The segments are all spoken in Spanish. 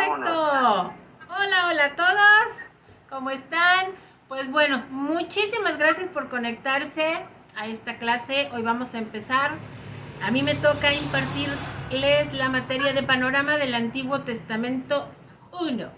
Vámonos. Hola, hola a todos. ¿Cómo están? Pues bueno, muchísimas gracias por conectarse a esta clase. Hoy vamos a empezar. A mí me toca impartirles la materia de panorama del Antiguo Testamento 1.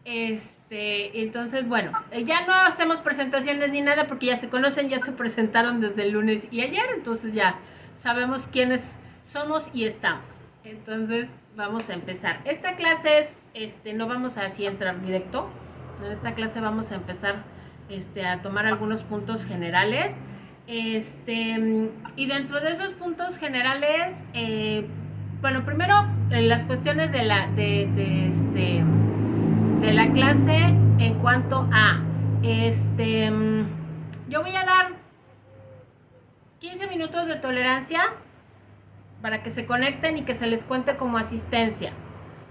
Entonces, bueno, ya no hacemos presentaciones ni nada porque ya se conocen, ya se presentaron desde el lunes y ayer, entonces ya sabemos quiénes somos y estamos. Entonces, vamos a empezar. Esta clase es, no vamos a así entrar directo. En esta clase vamos a empezar, a tomar algunos puntos generales. Y dentro de esos puntos generales, bueno, primero en las cuestiones de la clase en cuanto a yo voy a dar 15 minutos de tolerancia para que se conecten y que se les cuente como asistencia.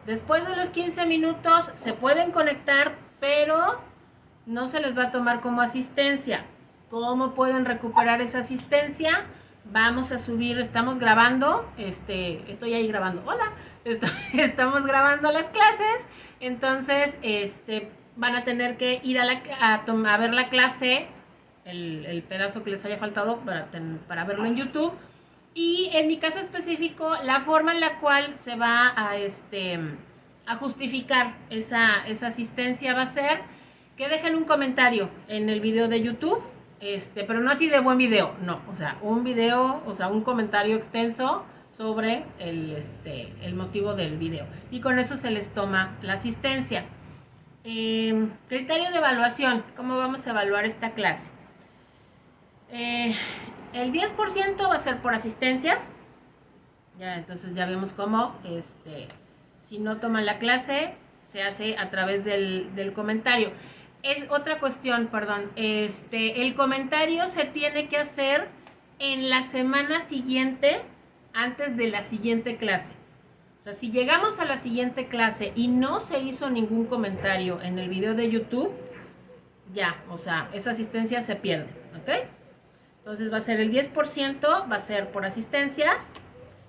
Después de los 15 minutos se pueden conectar, pero no se les va a tomar como asistencia. ¿Cómo pueden recuperar esa asistencia? Vamos a subir, estamos grabando, estoy ahí grabando, hola, estamos grabando las clases, entonces van a tener que ir a ver la clase, el pedazo que les haya faltado para verlo en YouTube. Y en mi caso específico, la forma en la cual se va a justificar esa asistencia va a ser que dejen un comentario en el video de YouTube, pero no así de buen video, no, o sea, un video, o sea, un comentario extenso sobre el motivo del video. Y con eso se les toma la asistencia. Criterio de evaluación, ¿cómo vamos a evaluar esta clase? El 10% va a ser por asistencias. Ya, entonces ya vemos cómo, si no toman la clase, se hace a través del comentario. Es otra cuestión, perdón. El comentario se tiene que hacer en la semana siguiente, antes de la siguiente clase. O sea, si llegamos a la siguiente clase y no se hizo ningún comentario en el video de YouTube, ya, o sea, esa asistencia se pierde, ¿ok? Entonces va a ser el 10%, va a ser por asistencias,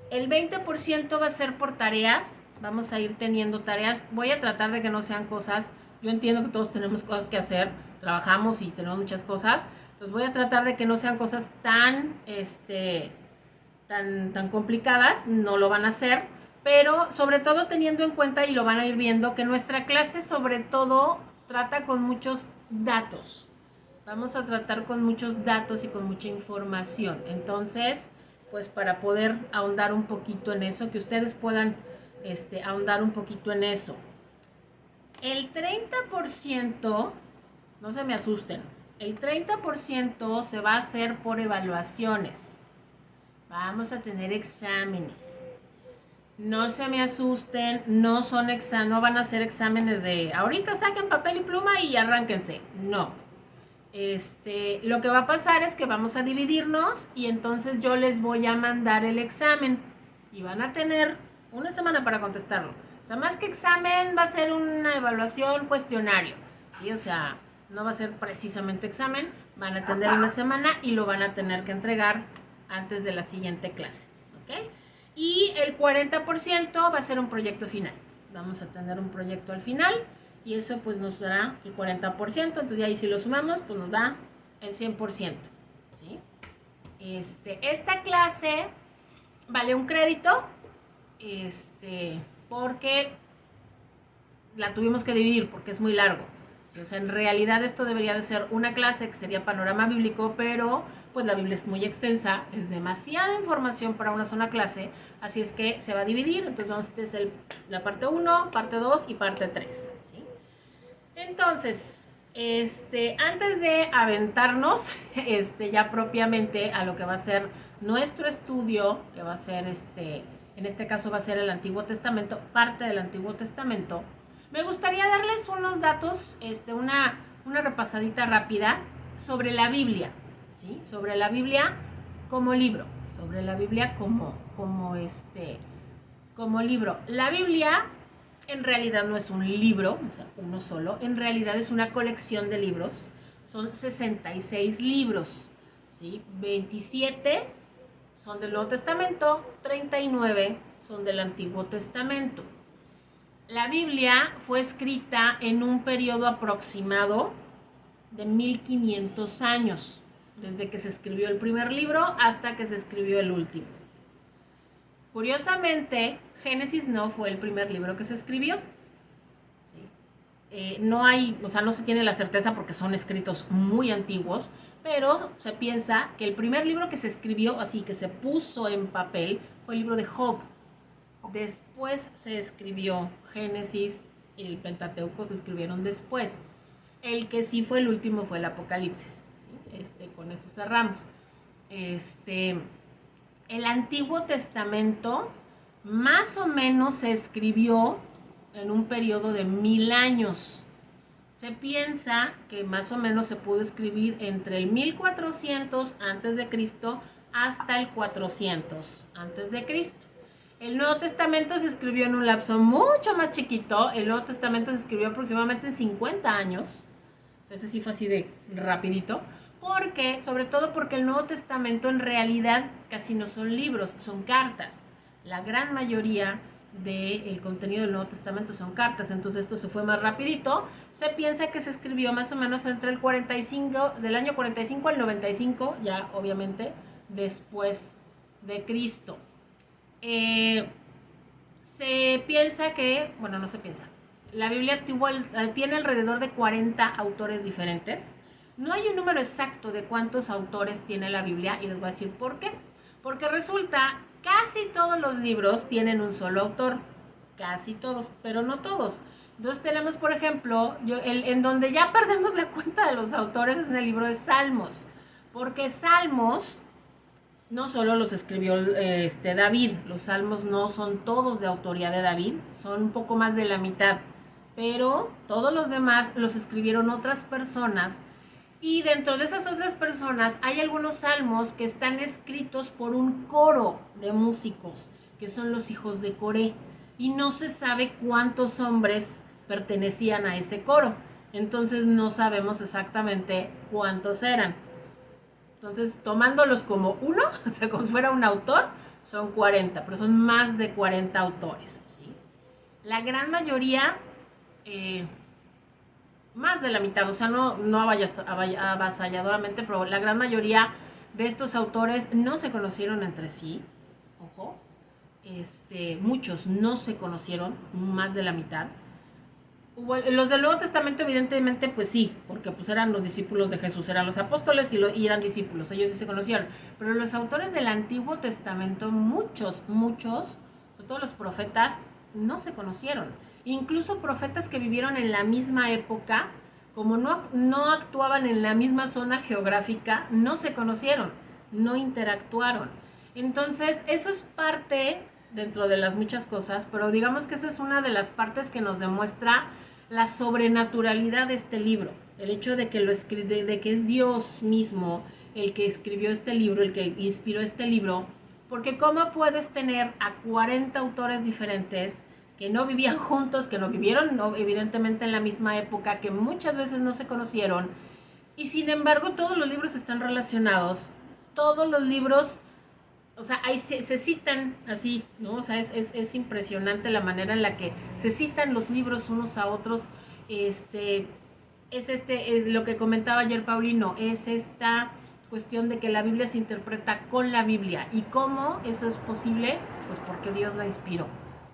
el 20% va a ser por tareas, vamos a ir teniendo tareas, voy a tratar de que no sean cosas, yo entiendo que todos tenemos cosas que hacer, trabajamos y tenemos muchas cosas, entonces voy a tratar de que no sean cosas tan complicadas, no lo van a hacer, pero sobre todo teniendo en cuenta, y lo van a ir viendo, que nuestra clase sobre todo trata con muchos datos. Vamos a tratar con muchos datos y con mucha información. Entonces, pues para poder ahondar un poquito en eso, que ustedes puedan ahondar un poquito en eso. El 30%, no se me asusten, el 30% se va a hacer por evaluaciones. Vamos a tener exámenes. No se me asusten, no van a ser exámenes de ahorita saquen papel y pluma y arránquense. No. Lo que va a pasar es que vamos a dividirnos y entonces yo les voy a mandar el examen y van a tener una semana para contestarlo. O sea, más que examen va a ser una evaluación, cuestionario, ¿sí? O sea, no va a ser precisamente examen, van a tener una semana y lo van a tener que entregar antes de la siguiente clase, ¿ok? Y el 40% va a ser un proyecto final. Vamos a tener un proyecto al final y eso pues nos dará el 40%, entonces ahí si lo sumamos pues nos da el 100%, ¿sí? Esta clase vale un crédito, porque la tuvimos que dividir porque es muy largo, ¿sí? O sea, en realidad esto debería de ser una clase que sería panorama bíblico, pero pues la Biblia es muy extensa, es demasiada información para una sola clase, así es que se va a dividir, entonces vamos, esta es la parte 1, parte 2 y parte 3, ¿sí? Entonces, antes de aventarnos, ya propiamente a lo que va a ser nuestro estudio, que va a ser en este caso va a ser el Antiguo Testamento, parte del Antiguo Testamento, me gustaría darles unos datos, una repasadita rápida sobre la Biblia, ¿sí? Sobre la Biblia como libro, sobre la Biblia como libro. La Biblia en realidad no es un libro, o sea, uno solo, en realidad es una colección de libros, son 66 libros, ¿sí? 27 son del Nuevo Testamento, 39 son del Antiguo Testamento. La Biblia fue escrita en un periodo aproximado de 1500 años, desde que se escribió el primer libro hasta que se escribió el último. Curiosamente, Génesis no fue el primer libro que se escribió. No hay, o sea, no se tiene la certeza porque son escritos muy antiguos, pero se piensa que el primer libro que se escribió, así que se puso en papel, fue el libro de Job. Después se escribió Génesis y el Pentateuco, se escribieron después. El que sí fue el último fue el Apocalipsis. ¿Sí? Con eso cerramos. El Antiguo Testamento más o menos se escribió en un periodo de 1000 años. Se piensa que más o menos se pudo escribir entre el 1400 a.C. hasta el 400 a.C. El Nuevo Testamento se escribió en un lapso mucho más chiquito. El Nuevo Testamento se escribió aproximadamente en 50 años. O sea, ese sí fue así de rapidito. Porque, sobre todo porque el Nuevo Testamento en realidad casi no son libros, son cartas. La gran mayoría del contenido del Nuevo Testamento son cartas, entonces esto se fue más rapidito. Se piensa que se escribió más o menos entre el 45, del año 45 al 95, ya obviamente después de Cristo. Se piensa que, bueno, no se piensa, la Biblia tiene alrededor de 40 autores diferentes. No hay un número exacto de cuántos autores tiene la Biblia y les voy a decir por qué. Porque resulta, casi todos los libros tienen un solo autor. Casi todos, pero no todos. Entonces tenemos, por ejemplo, en donde ya perdemos la cuenta de los autores es en el libro de Salmos. Porque Salmos no solo los escribió David. Los Salmos no son todos de autoría de David. Son un poco más de la mitad. Pero todos los demás los escribieron otras personas. Y dentro de esas otras personas hay algunos salmos que están escritos por un coro de músicos, que son los hijos de Coré. Y no se sabe cuántos hombres pertenecían a ese coro. Entonces no sabemos exactamente cuántos eran. Entonces, tomándolos como uno, o sea, como si fuera un autor, son 40, pero son más de 40 autores. ¿Sí? La gran mayoría... más de la mitad, o sea, no avasalladoramente, pero la gran mayoría de estos autores no se conocieron entre sí, ojo, muchos no se conocieron, más de la mitad. Los del Nuevo Testamento evidentemente pues sí, porque pues eran los discípulos de Jesús, eran los apóstoles y eran discípulos, ellos sí se conocieron, pero los autores del Antiguo Testamento, muchos, sobre todo los profetas, no se conocieron. Incluso profetas que vivieron en la misma época, como no actuaban en la misma zona geográfica, no se conocieron, no interactuaron. Entonces, eso es parte dentro de las muchas cosas, pero digamos que esa es una de las partes que nos demuestra la sobrenaturalidad de este libro. El hecho de que, de que es Dios mismo el que escribió este libro, el que inspiró este libro, porque ¿cómo puedes tener a 40 autores diferentes que no vivían juntos, que no vivieron evidentemente en la misma época, que muchas veces no se conocieron, y sin embargo todos los libros están relacionados, todos los libros, o sea, ahí se citan así, ¿no? O sea, es impresionante la manera en la que se citan los libros unos a otros. Es lo que comentaba ayer Paulino, es esta cuestión de que la Biblia se interpreta con la Biblia. ¿Y cómo eso es posible? Pues porque Dios la inspiró.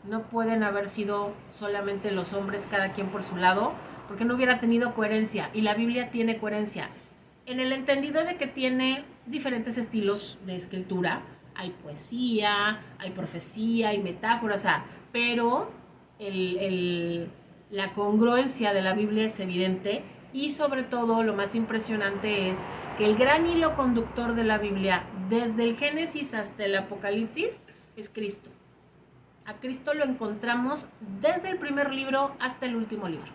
No pueden haber sido solamente los hombres, cada quien por su lado, porque no hubiera tenido coherencia. Y la Biblia tiene coherencia, en el entendido de que tiene diferentes estilos de escritura. Hay poesía, hay profecía, hay metáforas, o sea, pero la congruencia de la Biblia es evidente. Y sobre todo, lo más impresionante es que el gran hilo conductor de la Biblia, desde el Génesis hasta el Apocalipsis, es Cristo. A Cristo lo encontramos desde el primer libro hasta el último libro.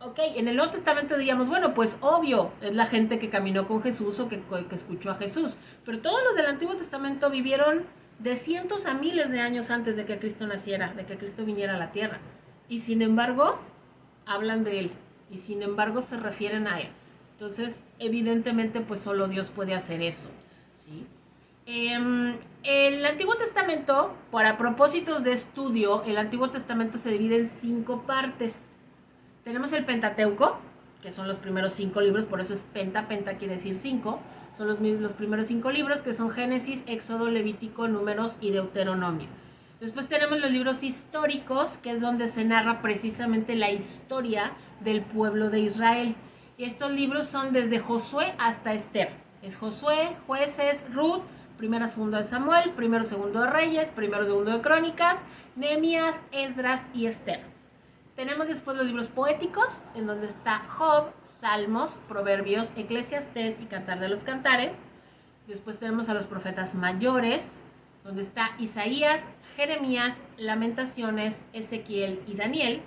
Ok, en el Nuevo Testamento diríamos, bueno, pues obvio, es la gente que caminó con Jesús o que escuchó a Jesús. Pero todos los del Antiguo Testamento vivieron de cientos a miles de años antes de que Cristo naciera, de que Cristo viniera a la tierra. Y sin embargo, hablan de Él. Y sin embargo, se refieren a Él. Entonces, evidentemente, pues solo Dios puede hacer eso, ¿sí? El Antiguo Testamento, para propósitos de estudio, el Antiguo Testamento se divide en 5 partes. Tenemos el Pentateuco, que son los primeros 5 libros, por eso es penta quiere decir 5. Son los primeros 5 libros, que son Génesis, Éxodo, Levítico, Números y Deuteronomio. Después tenemos los libros históricos, que es donde se narra precisamente la historia del pueblo de Israel. Y estos libros son desde Josué hasta Esther. Es Josué, Jueces, Ruth, primero segundo de Samuel, primero segundo de Reyes, primero segundo de Crónicas, Nehemías, Esdras y Esther. Tenemos después los libros poéticos, en donde está Job, Salmos, Proverbios, Eclesiastés y Cantar de los Cantares. Después tenemos a los profetas mayores, donde está Isaías, Jeremías, Lamentaciones, Ezequiel y Daniel.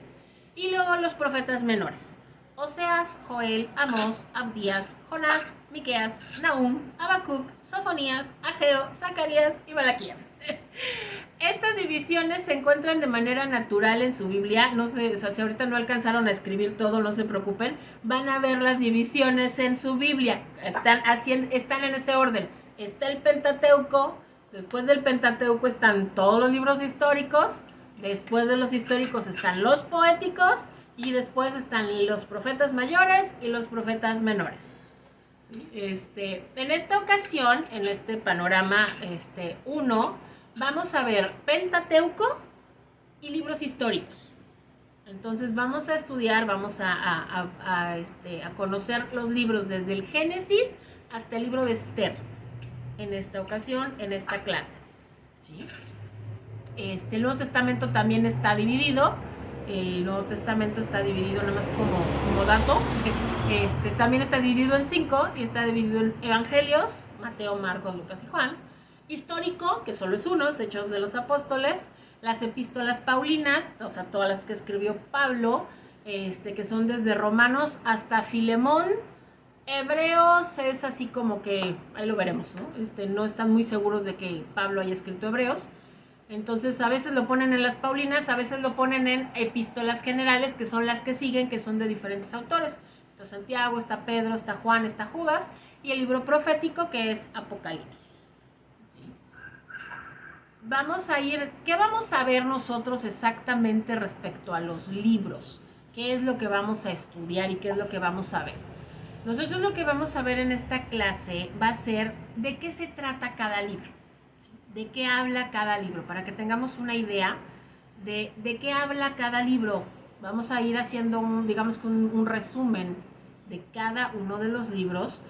Y luego los profetas menores: Oseas, Joel, Amós, Abdías, Jonás, Miqueas, Nahum, Habacuc, Sofonías, Ageo, Zacarías y Malaquías. Estas divisiones se encuentran de manera natural en su Biblia. No sé, o sea, si ahorita no alcanzaron a escribir todo, no se preocupen. Van a ver las divisiones en su Biblia. Están en ese orden. Está el Pentateuco. Después del Pentateuco están todos los libros históricos. Después de los históricos están los poéticos. Y después están los profetas mayores y los profetas menores. En esta ocasión, en este panorama 1, vamos a ver Pentateuco y libros históricos. Entonces vamos a estudiar, vamos a conocer los libros desde el Génesis hasta el libro de Esther. En esta ocasión, en esta clase. ¿Sí? El Nuevo Testamento también está dividido. El Nuevo Testamento está dividido, nada más como dato, también está dividido en 5 y está dividido en Evangelios, Mateo, Marcos, Lucas y Juan. Histórico, que solo es uno, es Hechos de los Apóstoles. Las epístolas paulinas, o sea, todas las que escribió Pablo, que son desde Romanos hasta Filemón. Hebreos es así como que, ahí lo veremos, ¿no? No están muy seguros de que Pablo haya escrito Hebreos. Entonces a veces lo ponen en las paulinas, a veces lo ponen en epístolas generales, que son las que siguen, que son de diferentes autores. Está Santiago, está Pedro, está Juan, está Judas, y el libro profético, que es Apocalipsis. ¿Sí? ¿Qué vamos a ver nosotros exactamente respecto a los libros? ¿Qué es lo que vamos a estudiar y qué es lo que vamos a ver? Nosotros lo que vamos a ver en esta clase va a ser de qué se trata cada libro. ¿De qué habla cada libro? Para que tengamos una idea de qué habla cada libro. Vamos a ir haciendo un resumen de cada uno de los libros,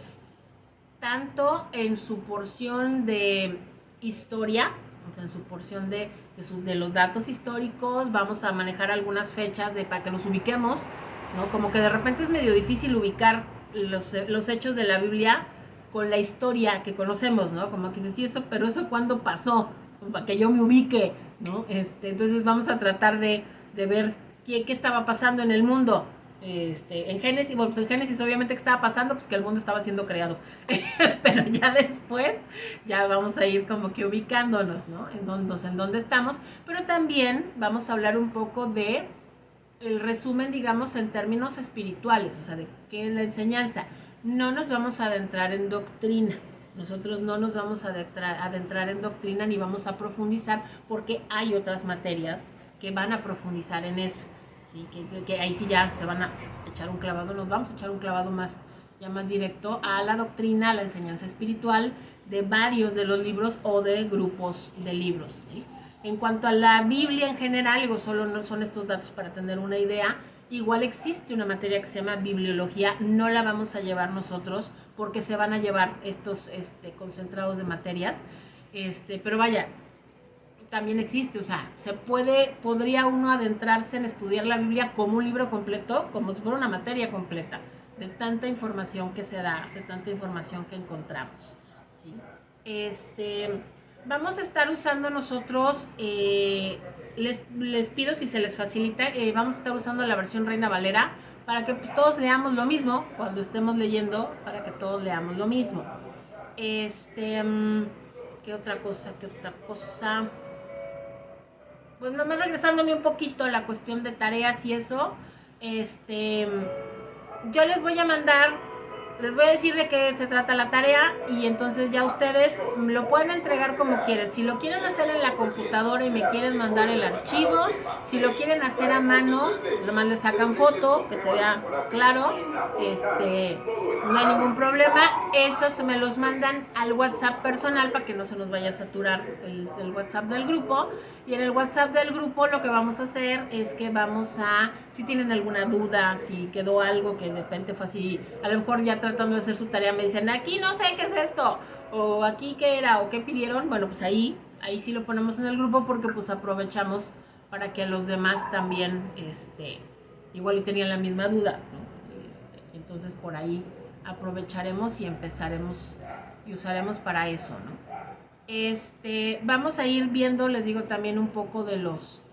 tanto en su porción de historia, o sea, en su porción de los datos históricos. Vamos a manejar algunas fechas para que los ubiquemos, ¿no? Como que de repente es medio difícil ubicar los hechos de la Biblia con la historia que conocemos, ¿no? Como que sí, pero eso ¿cuándo pasó? Para que yo me ubique, ¿no? Entonces vamos a tratar de ver qué estaba pasando en el mundo. En Génesis, bueno, pues en Génesis obviamente que estaba pasando, pues que el mundo estaba siendo creado. Pero ya después, ya vamos a ir como que ubicándonos, ¿no? En dónde estamos. Pero también vamos a hablar un poco de el resumen, digamos, en términos espirituales, o sea, de qué es la enseñanza. No nos vamos a adentrar en doctrina. Nosotros no nos vamos a adentrar en doctrina ni vamos a profundizar, porque hay otras materias que van a profundizar en eso. ¿Sí? Que ahí sí ya se van a echar un clavado, nos vamos a echar un clavado más directo a la doctrina, a la enseñanza espiritual de varios de los libros o de grupos de libros. ¿Sí? En cuanto a la Biblia en general, solo no son estos datos para tener una idea. Igual existe una materia que se llama bibliología, no la vamos a llevar nosotros porque se van a llevar estos concentrados de materias, pero vaya, también existe, o sea, podría uno adentrarse en estudiar la Biblia como un libro completo, como si fuera una materia completa, de tanta información que se da, de tanta información que encontramos, ¿sí? Vamos a estar usando nosotros, les pido si se les facilita, vamos a estar usando la versión Reina Valera para que todos leamos lo mismo cuando estemos leyendo, para que todos leamos lo mismo. ¿Qué otra cosa? Pues nomás regresándome un poquito a la cuestión de tareas y eso, yo les voy a mandar les voy a decir de qué se trata la tarea y entonces ya ustedes lo pueden entregar como quieren. Si lo quieren hacer en la computadora y me quieren mandar el archivo, si lo quieren hacer a mano, nada más le sacan foto, que se vea claro, no hay ningún problema. Esos me los mandan al WhatsApp personal para que no se nos vaya a saturar el WhatsApp del grupo. Y en el WhatsApp del grupo lo que vamos a hacer es que vamos a, si tienen alguna duda, si quedó algo que de repente fue así, a lo mejor ya tratando de hacer su tarea me dicen, aquí no sé qué es esto, o aquí qué era, o qué pidieron, bueno, pues ahí sí lo ponemos en el grupo porque pues aprovechamos para que los demás también, igual y tenían la misma duda, ¿no? Entonces por ahí aprovecharemos y empezaremos y usaremos para eso, ¿no? Vamos a ir viendo, les digo, también un poco de los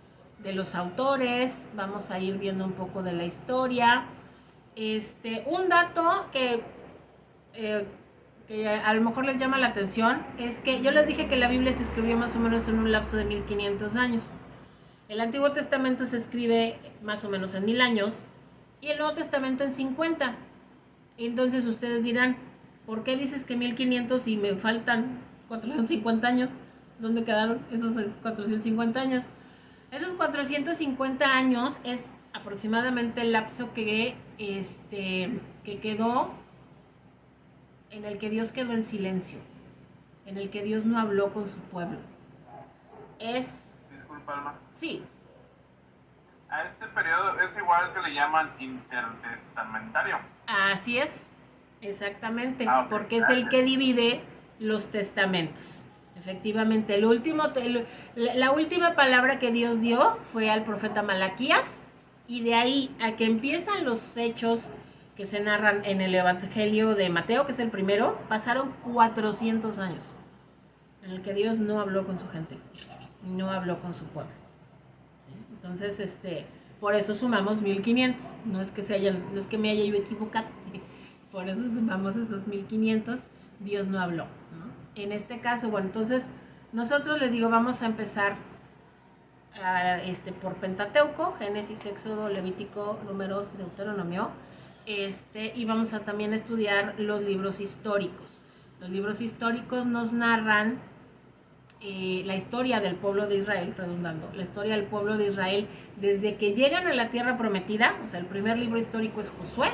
autores, vamos a ir viendo un poco de la historia. Un dato que a lo mejor les llama la atención es que yo les dije que la Biblia se escribió más o menos en un lapso de 1500 años. El Antiguo Testamento se escribe más o menos en 1000 años y el Nuevo Testamento en 50. Entonces ustedes dirán, ¿por qué dices que 1500 y me faltan 450 años? ¿Dónde quedaron esos 450 años? Esos 450 años es aproximadamente el lapso que quedó, en el que Dios quedó en silencio, en el que Dios no habló con su pueblo. Disculpa, Alma. Sí. A este periodo es igual que le llaman intertestamentario. Así es, exactamente, Okay. porque es el que divide los testamentos. Efectivamente, la última palabra que Dios dio fue al profeta Malaquías, y de ahí a que empiezan los hechos que se narran en el Evangelio de Mateo, que es el primero, pasaron 400 años en el que Dios no habló con su gente, no habló con su pueblo. ¿Sí? Entonces, por eso sumamos 1500. No es que me haya yo equivocado. Por eso sumamos esos 1500. Dios no habló, ¿no? En este caso, bueno, entonces nosotros les digo, vamos a empezar por Pentateuco, Génesis, Éxodo, Levítico, Números, Deuteronomio, y vamos a también estudiar los libros históricos. Los libros históricos nos narran la historia del pueblo de Israel, redundando, la historia del pueblo de Israel desde que llegan a la tierra prometida. O sea, el primer libro histórico es Josué,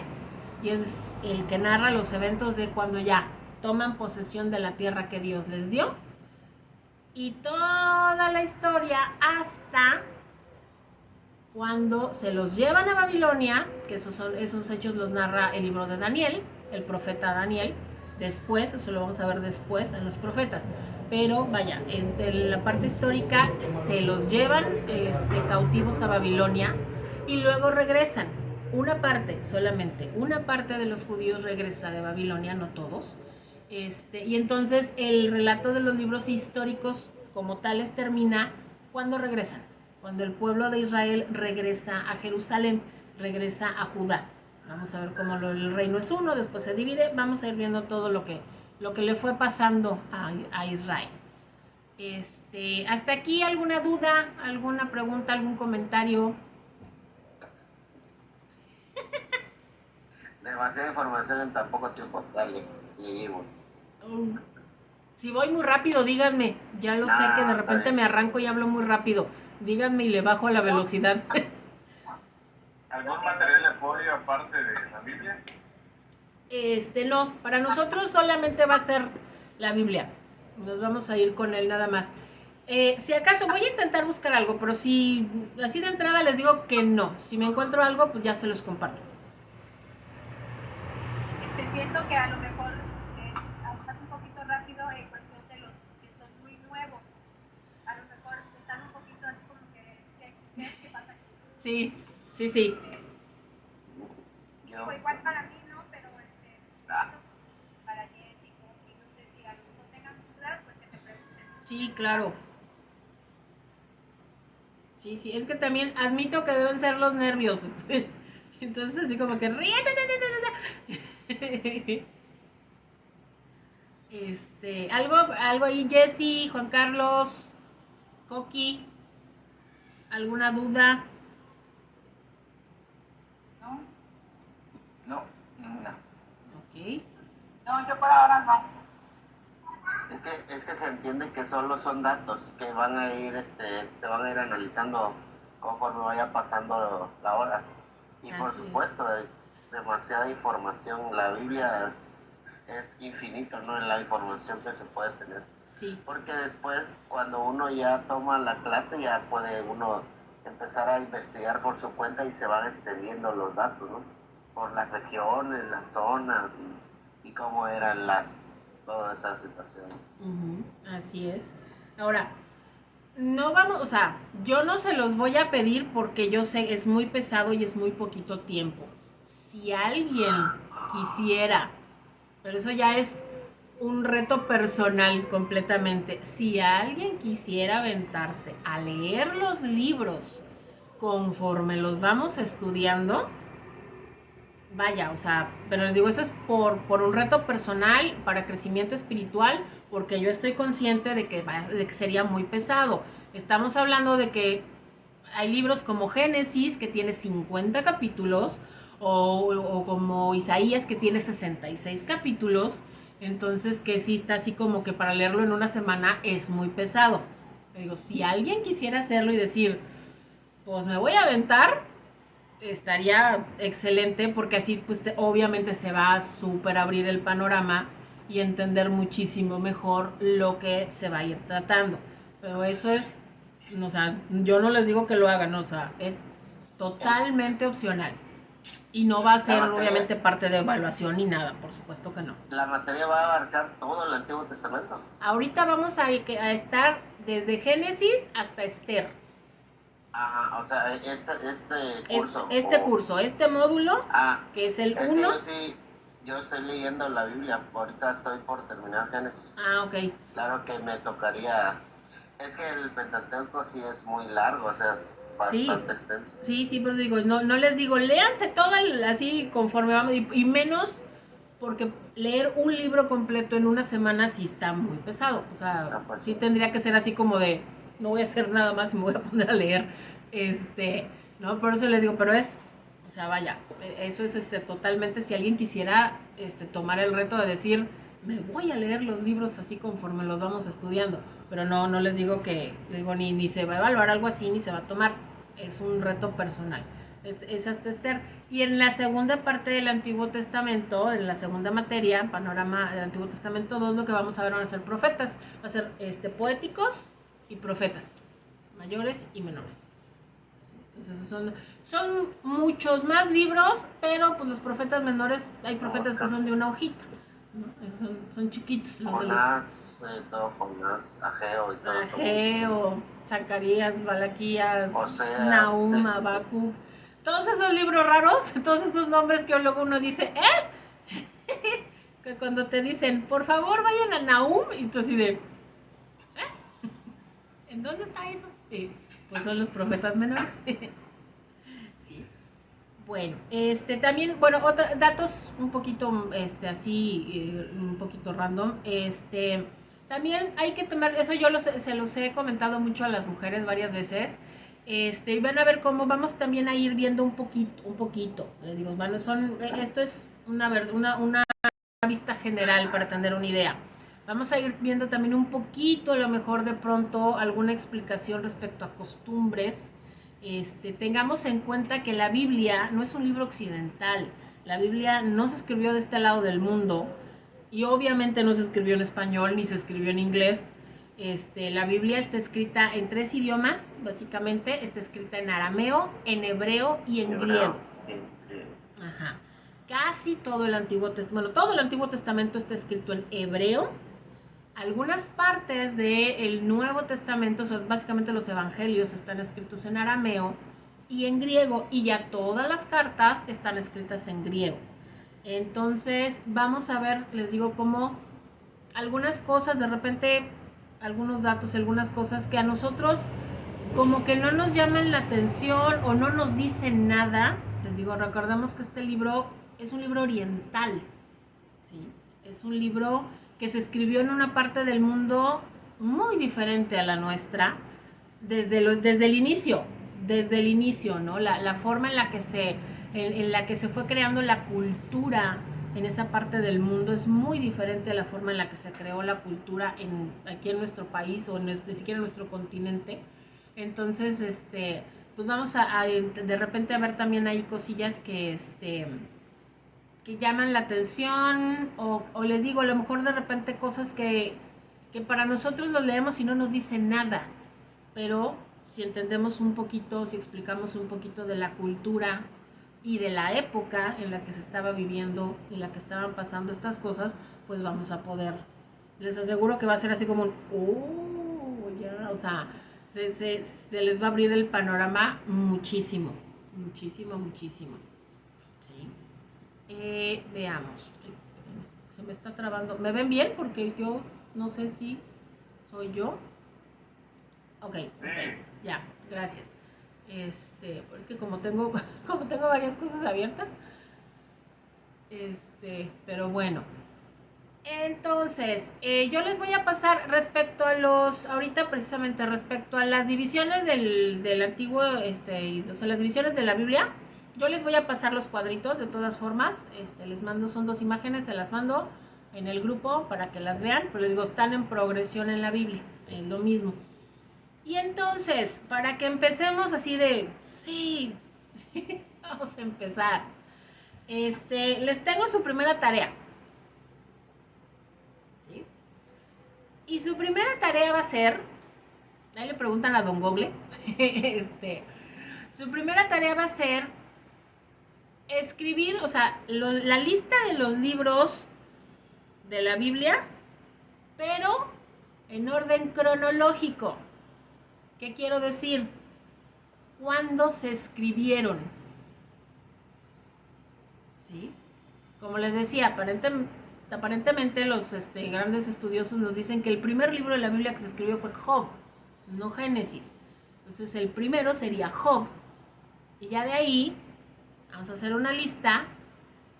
y es el que narra los eventos de cuando ya toman posesión de la tierra que Dios les dio, y toda la historia hasta cuando se los llevan a Babilonia, que esos hechos los narra el libro de Daniel, el profeta Daniel. Después, eso lo vamos a ver después en los profetas. Pero vaya, en la parte histórica se los llevan cautivos a Babilonia y luego regresan. Una parte, solamente una parte de los judíos regresa de Babilonia, no todos. Y entonces el relato de los libros históricos como tales termina cuando regresan, cuando el pueblo de Israel regresa a Jerusalén, regresa a Judá. Vamos a ver cómo el reino es uno, después se divide, vamos a ir viendo todo lo que le fue pasando a Israel. Hasta aquí, ¿alguna duda, alguna pregunta, algún comentario? Demasiada información en tan poco tiempo. Dale, seguimos. Si voy muy rápido, díganme. Ya lo sé que de repente me arranco y hablo muy rápido. Díganme y le bajo a la velocidad. ¿Algún material de apoyo aparte de la Biblia? No, para nosotros solamente va a ser la Biblia. Nos vamos a ir con él nada más. Si acaso voy a intentar buscar algo, pero si así de entrada les digo que no. Si me encuentro algo, pues ya se los comparto. Siento que a lo mejor avanzas un poquito rápido en cuestión de los que son muy nuevos. A lo mejor están un poquito así como que ¿qué pasa aquí? Sí. Digo, igual para mí no, pero para Jessy, y no sé si a lo mejor tengan dudas, pues que te pregunten. Sí, claro. Sí, es que también admito que deben ser los nervios. Entonces así como que algo ahí, Jessy, Juan Carlos, Coqui, ¿alguna duda? No, ninguna. Ok. No, yo por ahora no. Es que se entiende que solo son datos que van a ir, se van a ir analizando conforme vaya pasando la hora. Y por Así es. supuesto, demasiada información. La Biblia es infinito, ¿no? En la información que se puede tener. Sí. Porque después, cuando uno ya toma la clase, ya puede uno empezar a investigar por su cuenta y se van extendiendo los datos, ¿no? Por las regiones, las zonas y cómo eran toda esa situación. Ujú, así es. Ahora, no vamos, o sea, yo no se los voy a pedir porque yo sé es muy pesado y es muy poquito tiempo. Si alguien quisiera, pero eso ya es un reto personal completamente. Si alguien quisiera aventarse a leer los libros conforme los vamos estudiando, vaya, o sea, pero les digo, eso es por un reto personal, para crecimiento espiritual, porque yo estoy consciente de que sería muy pesado. Estamos hablando de que hay libros como Génesis, que tiene 50 capítulos, o como Isaías, que tiene 66 capítulos, entonces que sí está así como que para leerlo en una semana es muy pesado. Digo, si alguien quisiera hacerlo y decir, pues me voy a aventar, estaría excelente porque así pues obviamente se va a súper abrir el panorama y entender muchísimo mejor lo que se va a ir tratando. Pero eso es, o sea, yo no les digo que lo hagan, o sea, es totalmente opcional. Y no va a ser obviamente parte de evaluación ni nada, por supuesto que no. La materia va a abarcar todo el Antiguo Testamento. Ahorita vamos a estar desde Génesis hasta Esther. Ajá, o sea, Este curso, este módulo, que es el 1. Yo estoy leyendo la Biblia, ahorita estoy por terminar Génesis. Ok. Claro que me tocaría, es que el Pentateuco sí es muy largo, o sea, es bastante extenso. Sí, pero digo, no les digo, léanse todo así conforme vamos, y menos porque leer un libro completo en una semana sí está muy pesado, o sea, pues sí tendría que ser así como de, no voy a hacer nada más y me voy a poner a leer, no, por eso les digo, pero o sea, vaya, eso es totalmente, si alguien quisiera tomar el reto de decir, me voy a leer los libros así conforme los vamos estudiando, pero no les digo que, digo, ni se va a evaluar algo así, ni se va a tomar, es un reto personal. Es hasta Esther. Y en la segunda parte del Antiguo Testamento, en la segunda materia, panorama del Antiguo Testamento 2, lo que vamos a ver van a ser profetas, va a ser poéticos y profetas, mayores y menores. Entonces son muchos más libros, pero pues los profetas menores, hay profetas que son de una hojita, ¿no? Son chiquitos. Jonás, Ageo y todo. Ageo, Zacarías, Malaquías, Oseas, Nahum, Habacuc, todos esos libros raros, todos esos nombres que luego uno dice, que cuando te dicen, por favor vayan a Nahum, y tú así de, ¿en dónde está eso? Pues son los profetas menores. Sí. Bueno, también, bueno, datos un poquito, un poquito random, también hay que tomar, eso yo se los he comentado mucho a las mujeres varias veces, y van a ver cómo vamos también a ir viendo un poquito, les digo, bueno, esto es una vista general para tener una idea. Vamos a ir viendo también un poquito, a lo mejor de pronto, alguna explicación respecto a costumbres. Tengamos en cuenta que la Biblia no es un libro occidental. La Biblia no se escribió de este lado del mundo y obviamente no se escribió en español ni se escribió en inglés. La Biblia está escrita en 3 idiomas, básicamente. Está escrita en arameo, en hebreo y en griego. Ajá. Casi todo el Antiguo Testamento, todo el Antiguo Testamento está escrito en hebreo. Algunas partes del Nuevo Testamento, básicamente los evangelios, están escritos en arameo y en griego, y ya todas las cartas están escritas en griego. Entonces vamos a ver, les digo, como algunas cosas, de repente, algunos datos, algunas cosas que a nosotros como que no nos llaman la atención o no nos dicen nada. Les digo, recordemos que este libro es un libro oriental, ¿sí? Es un libro que se escribió en una parte del mundo muy diferente a la nuestra, desde el inicio, ¿no? La forma en la que se fue creando la cultura en esa parte del mundo es muy diferente a la forma en la que se creó la cultura aquí en nuestro país o ni siquiera en nuestro continente. Entonces, pues vamos a de repente a ver también ahí cosillas que llaman la atención o les digo, a lo mejor de repente cosas que para nosotros lo leemos y no nos dicen nada, pero si entendemos un poquito, si explicamos un poquito de la cultura y de la época en la que se estaba viviendo, en la que estaban pasando estas cosas, pues vamos a poder, les aseguro que va a ser así como ya, o sea, se les va a abrir el panorama muchísimo, muchísimo, muchísimo. ¿Sí? Veamos, se me está trabando, ¿me ven bien? Porque yo no sé si soy yo. Ok, ya, gracias. Pues es que como tengo varias cosas abiertas, pero bueno. Entonces, yo les voy a pasar respecto a ahorita precisamente respecto a las divisiones del antiguo, o sea, las divisiones de la Biblia. Yo les voy a pasar los cuadritos de todas formas. Les mando, son 2 imágenes, se las mando en el grupo para que las vean. Pero les digo, están en progresión en la Biblia, es lo mismo. Y entonces, para que empecemos así sí, vamos a empezar. Les tengo su primera tarea. ¿Sí? Y su primera tarea va a ser, ahí le preguntan a Don Google, su primera tarea va a ser escribir, o sea, la lista de los libros de la Biblia, pero en orden cronológico. ¿Qué quiero decir? ¿Cuándo se escribieron? ¿Sí? Como les decía, aparentemente los grandes estudiosos nos dicen que el primer libro de la Biblia que se escribió fue Job, no Génesis. Entonces el primero sería Job. Y ya de ahí vamos a hacer una lista,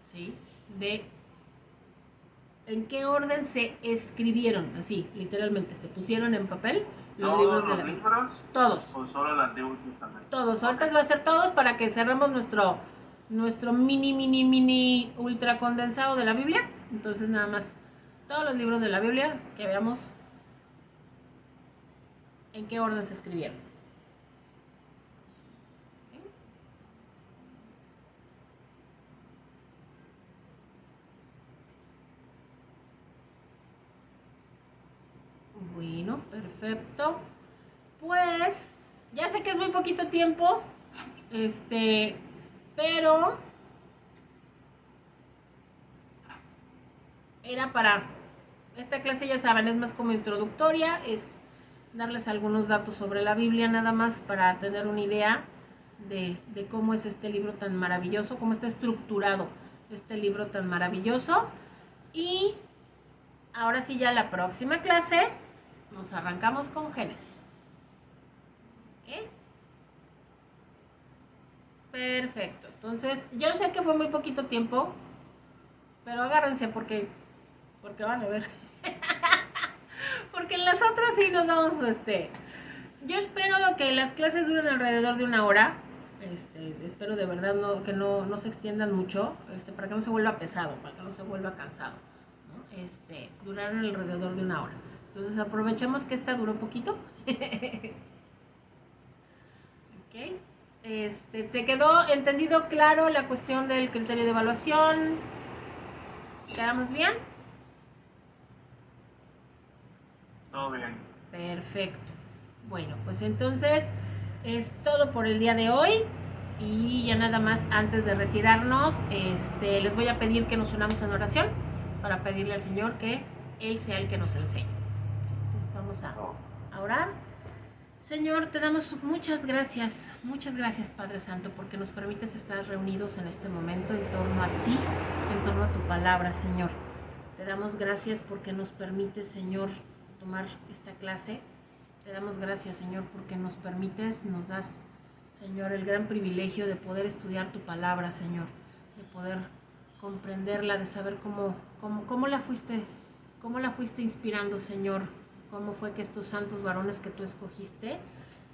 ¿sí?, de en qué orden se escribieron, así, literalmente, se pusieron en papel los libros de la Biblia. ¿Libros? Todos. ¿O solo el Antiguo Testamento? Todos. Ahorita va a ser todos para que cerremos nuestro mini ultra condensado de la Biblia. Entonces nada más todos los libros de la Biblia que veamos en qué orden se escribieron. Bueno, perfecto. Pues ya sé que es muy poquito tiempo, pero era para esta clase, ya saben, es más como introductoria, es darles algunos datos sobre la Biblia nada más para tener una idea de cómo es este libro tan maravilloso, cómo está estructurado este libro tan maravilloso. Y ahora sí, ya la próxima clase nos arrancamos con Génesis. ¿Ok? Perfecto. Entonces, yo sé que fue muy poquito tiempo, pero agárrense porque van a ver. Porque en las otras sí nos vamos, yo espero que las clases duren alrededor de 1 hora. Espero de verdad que no se extiendan mucho, para que no se vuelva pesado, para que no se vuelva cansado, ¿no? Duraron alrededor de 1 hora. Entonces aprovechemos que esta duró poquito. Ok. ¿Te quedó entendido claro la cuestión del criterio de evaluación? ¿Quedamos bien? Todo bien. Perfecto. Bueno, pues entonces es todo por el día de hoy. Y ya nada más, antes de retirarnos, les voy a pedir que nos unamos en oración para pedirle al Señor que Él sea el que nos enseñe. Entonces vamos a orar. Señor, te damos muchas gracias, Padre Santo, porque nos permites estar reunidos en este momento en torno a ti, en torno a tu palabra, Señor. Te damos gracias porque nos permites, Señor, tomar esta clase. Te damos gracias, Señor, porque nos permites, nos das, Señor, el gran privilegio de poder estudiar tu palabra, Señor, de poder comprenderla, de saber cómo la fuiste inspirando, Señor, cómo fue que estos santos varones que tú escogiste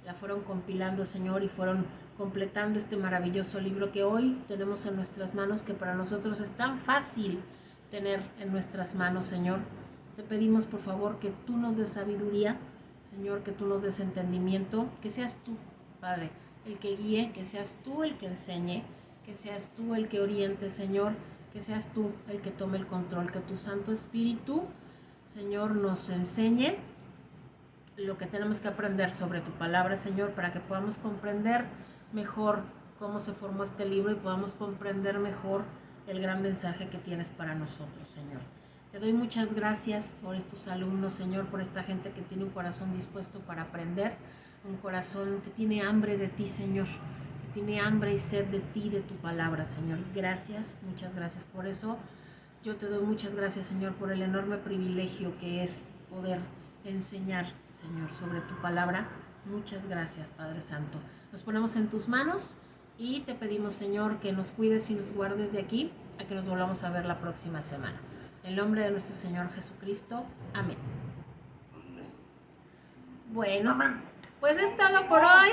la fueron compilando, Señor, y fueron completando este maravilloso libro que hoy tenemos en nuestras manos, que para nosotros es tan fácil tener en nuestras manos, Señor. Te pedimos, por favor, que tú nos des sabiduría, Señor, que tú nos des entendimiento, que seas tú, Padre, el que guíe, que seas tú el que enseñe, que seas tú el que oriente, Señor, que seas tú el que tome el control, que tu Santo Espíritu, Señor, nos enseñe lo que tenemos que aprender sobre tu palabra, Señor, para que podamos comprender mejor cómo se formó este libro y podamos comprender mejor el gran mensaje que tienes para nosotros, Señor. Te doy muchas gracias por estos alumnos, Señor, por esta gente que tiene un corazón dispuesto para aprender, un corazón que tiene hambre de ti, Señor, que tiene hambre y sed de ti, de tu palabra, Señor. Gracias, muchas gracias por eso. Yo te doy muchas gracias, Señor, por el enorme privilegio que es poder enseñar, Señor, sobre tu palabra. Muchas gracias, Padre Santo. Nos ponemos en tus manos y te pedimos, Señor, que nos cuides y nos guardes de aquí a que nos volvamos a ver la próxima semana. En el nombre de nuestro Señor Jesucristo. Amén. Bueno, Amén. pues es todo por hoy.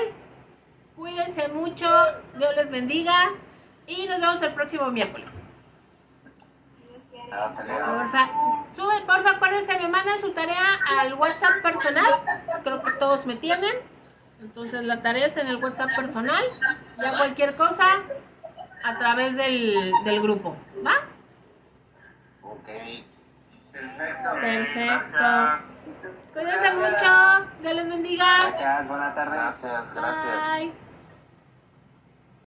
Cuídense mucho. Dios les bendiga. Y nos vemos el próximo miércoles. Hasta luego. Porfa, acuérdense, me mandan su tarea al WhatsApp personal. Creo que todos me tienen. Entonces la tarea es en el WhatsApp personal. Ya cualquier cosa a través del grupo. ¿Va? Ok. Perfecto. Perfecto. Gracias. Cuídense mucho. Dios les bendiga. Gracias, buena tarde. Gracias, gracias. Bye.